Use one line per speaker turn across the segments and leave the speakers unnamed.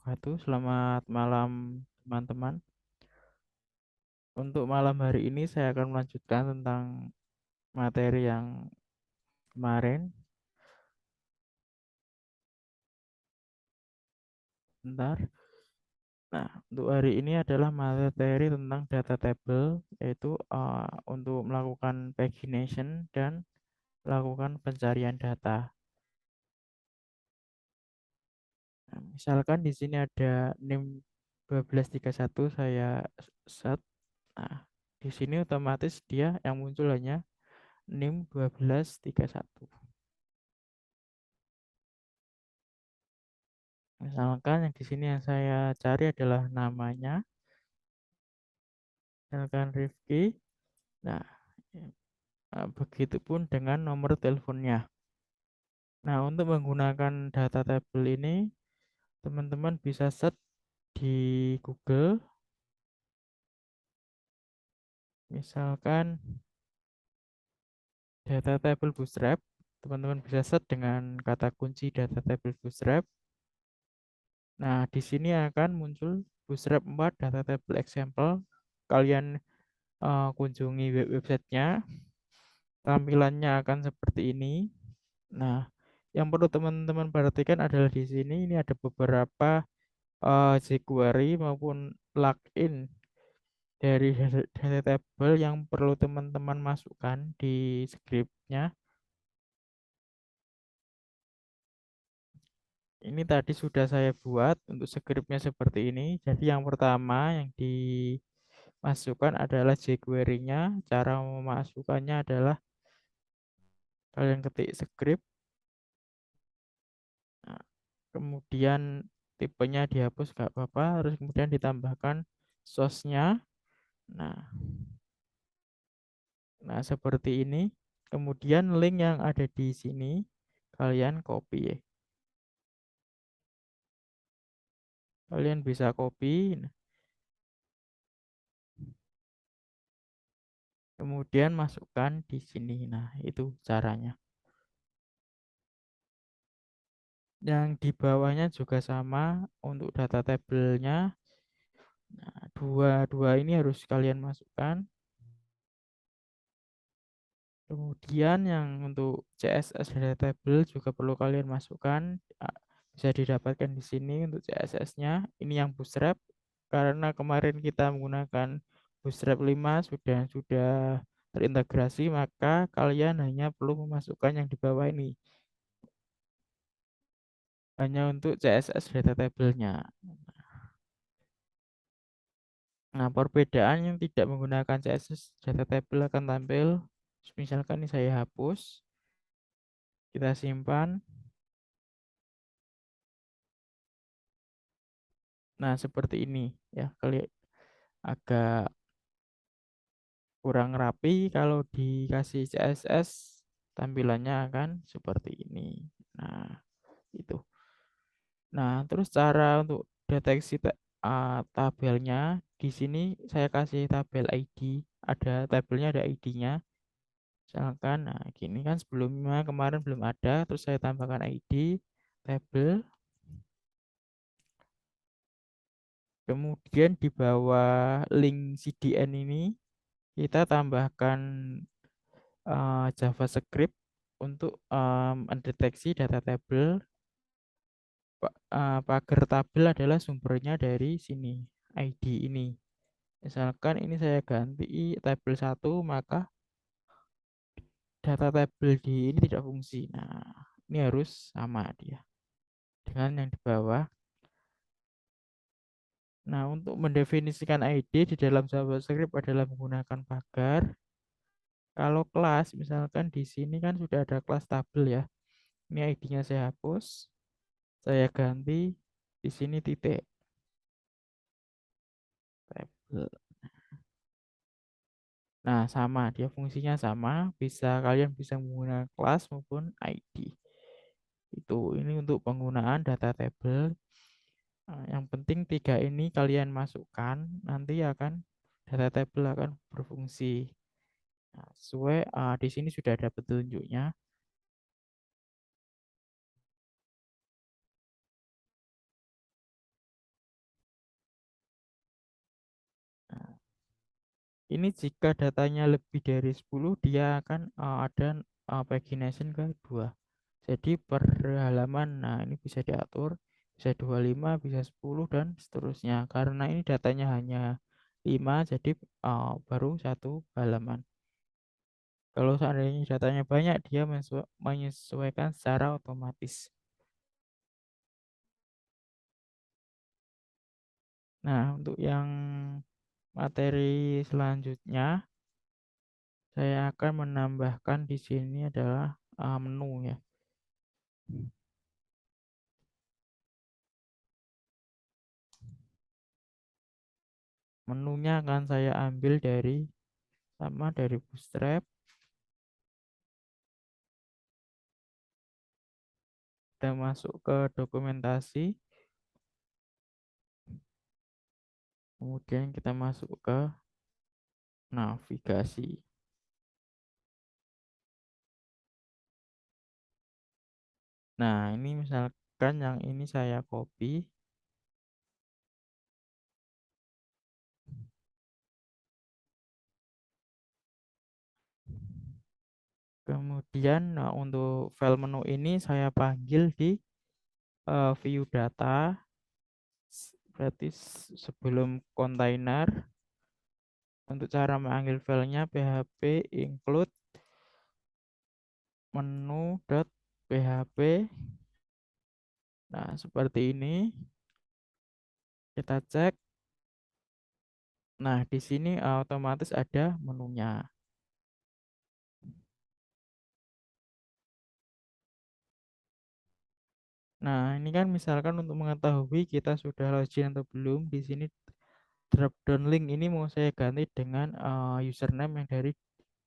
wabarakatuh. Selamat malam teman-teman. Untuk malam hari ini saya akan melanjutkan tentang materi yang kemarin. Bentar. Nah, untuk hari ini adalah materi tentang data table, yaitu untuk melakukan pagination dan melakukan pencarian data. Nah, misalkan di sini ada NIM 1231 saya set. Nah, di sini otomatis dia yang muncul hanya NIM 1231. Misalkan yang di sini yang saya cari adalah namanya, misalkan Rifki. Nah, begitupun dengan nomor teleponnya. Nah, untuk menggunakan data table ini, teman-teman bisa search di Google, misalkan data table bootstrap. Teman-teman bisa search dengan kata kunci data table bootstrap. Nah, di sini akan muncul bootstrap 4 data table example. Kalian kunjungi websitenya, tampilannya akan seperti ini. Nah, yang perlu teman-teman perhatikan adalah di sini ini ada beberapa jQuery maupun plugin dari data table yang perlu teman-teman masukkan di scriptnya. Ini tadi sudah saya buat untuk scriptnya seperti ini. Jadi yang pertama yang dimasukkan adalah jQuery-nya. Cara memasukkannya adalah kalian ketik script. Nah, kemudian tipenya dihapus gak apa-apa, terus kemudian ditambahkan source-nya. Nah, seperti ini. Kemudian link yang ada di sini kalian copy ya. Kalian bisa copy. Nah, kemudian masukkan di sini. Nah, itu caranya. Yang di bawahnya juga sama untuk data tabelnya. Nah, dua ini harus kalian masukkan. Kemudian yang untuk CSS data table juga perlu kalian masukkan. Ah, bisa didapatkan di sini untuk CSS-nya. Ini yang bootstrap karena kemarin kita menggunakan bootstrap 5 sudah terintegrasi, maka kalian hanya perlu memasukkan yang di bawah ini. Hanya untuk CSS data table-nya. Nah, perbedaan yang tidak menggunakan CSS data table akan tampil. Misalkan ini saya hapus, kita simpan. Nah, seperti ini ya. Kalian agak kurang rapi kalau dikasih CSS, tampilannya akan seperti ini. Nah, itu. Nah, terus cara untuk deteksi tabelnya di sini saya kasih tabel ID, ada tabelnya ada ID-nya. Misalkan, nah gini kan sebelumnya kemarin belum ada, terus saya tambahkan ID tabel. Kemudian di bawah link CDN ini kita tambahkan JavaScript untuk mendeteksi data tabel. Pagar tabel adalah sumbernya dari sini, ID ini. Misalkan ini saya ganti tabel 1, maka data tabel di ini tidak fungsi. Nah, ini harus sama dia dengan yang di bawah. Nah, untuk mendefinisikan ID di dalam JavaScript adalah menggunakan pagar. Kalau kelas, misalkan di sini kan sudah ada kelas tabel ya. Ini ID-nya saya hapus, saya ganti di sini titik tabel. Nah, sama, dia fungsinya sama, kalian bisa menggunakan kelas maupun ID. Itu ini untuk penggunaan data table. Nah, yang penting tiga ini kalian masukkan, nanti akan data table akan berfungsi. Nah, sesuai di sini sudah ada petunjuknya. Ini jika datanya lebih dari 10, dia akan ada pagination ke 2. Jadi per halaman, nah ini bisa diatur, bisa 25, bisa 10, dan seterusnya. Karena ini datanya hanya 5, jadi baru satu halaman. Kalau seandainya datanya banyak, dia menyesuaikan secara otomatis. Nah, untuk yang materi selanjutnya, saya akan menambahkan di sini adalah menu ya. Menunya akan saya ambil dari Bootstrap. Kita masuk ke dokumentasi, kemudian kita masuk ke navigasi. Nah, ini misalkan yang ini saya copy, kemudian nah, untuk file menu ini saya panggil di view data, berarti sebelum kontainer. Untuk cara mengambil filenya php include menu.php. Nah, seperti ini. Kita cek. Nah, di sini otomatis ada menunya. Nah, ini kan misalkan untuk mengetahui kita sudah login atau belum, di sini drop down link ini mau saya ganti dengan username yang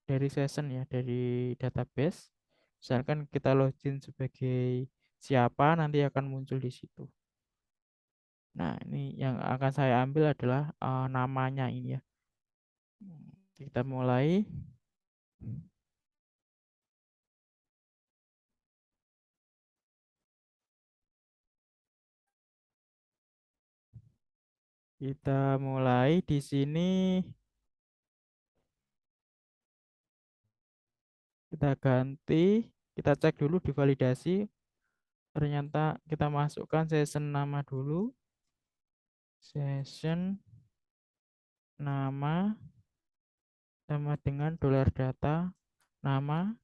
dari session ya, dari database. Misalkan kita login sebagai siapa, nanti akan muncul di situ. Nah, ini yang akan saya ambil adalah namanya ini ya. Kita mulai. Kita mulai di sini. Kita ganti. Kita cek dulu di validasi. Ternyata kita masukkan session nama dulu. Session nama sama dengan dolar data nama.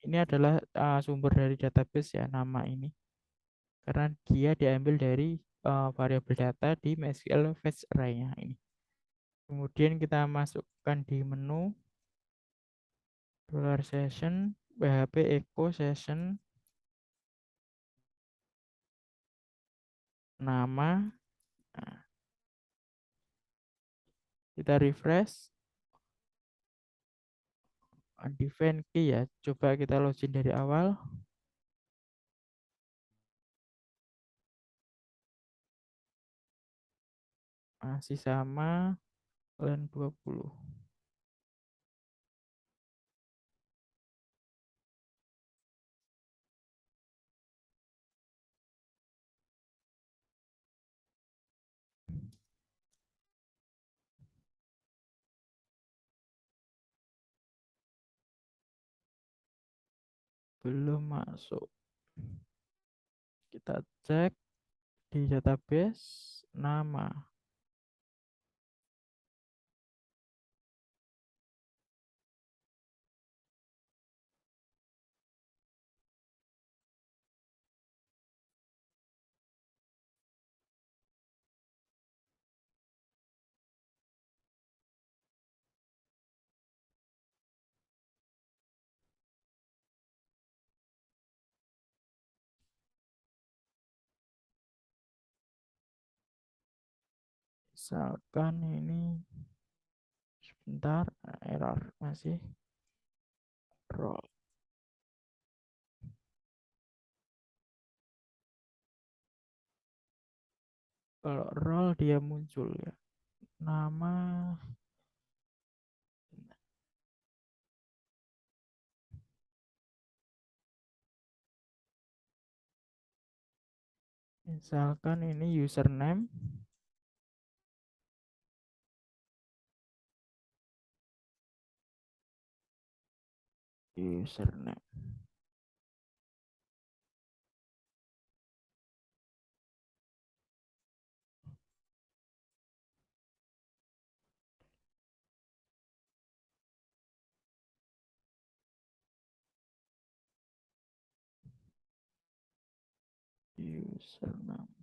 Ini adalah sumber dari database ya, nama ini. Karena dia diambil dari variabel data di MySQL fetch array-nya ini. Kemudian kita masukkan di menu dollar session php echo session nama. Nah, kita refresh. Define key ya. Coba kita login dari awal. Masih sama len 20. Belum masuk. Kita cek di database nama. Misalkan ini sebentar, error masih roll. Kalau roll dia muncul ya. Nama misalkan ini username. username. Username.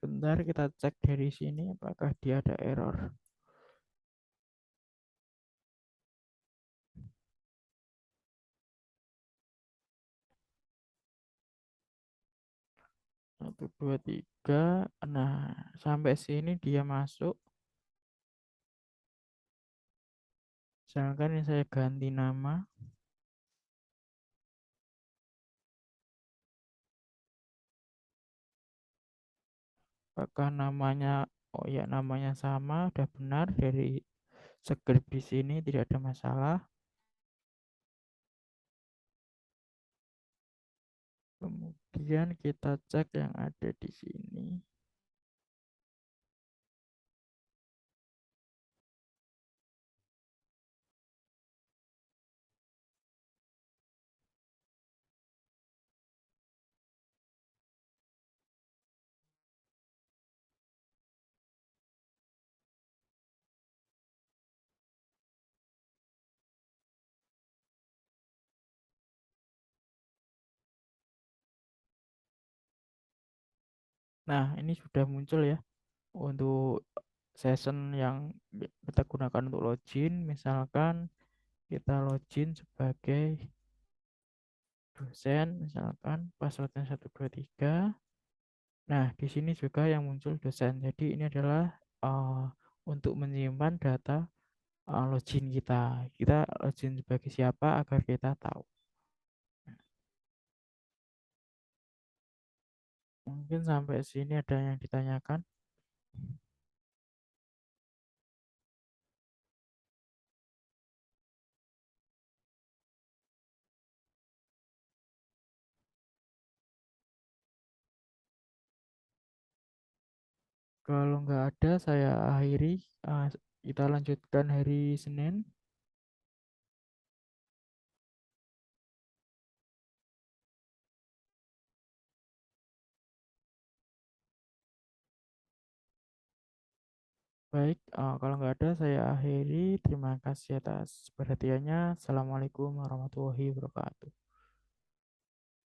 Bentar kita cek dari sini apakah dia ada error. 1, 2, 3. Nah, sampai sini dia masuk. Misalkan ini saya ganti nama. Apakah namanya, oh ya namanya sama, udah benar dari script di sini tidak ada masalah. Kemudian kita cek yang ada di sini. Nah, ini sudah muncul ya untuk session yang kita gunakan untuk login. Misalkan kita login sebagai dosen, misalkan passwordnya 1, 2, 3. Nah, di sini juga yang muncul dosen. Jadi ini adalah untuk menyimpan data login kita. Kita login sebagai siapa agar kita tahu. Mungkin sampai sini ada yang ditanyakan. Kalau nggak ada, saya akhiri. Eh, kita lanjutkan hari Senin. Baik, kalau nggak ada, saya akhiri. Terima kasih atas perhatiannya. Assalamualaikum warahmatullahi wabarakatuh.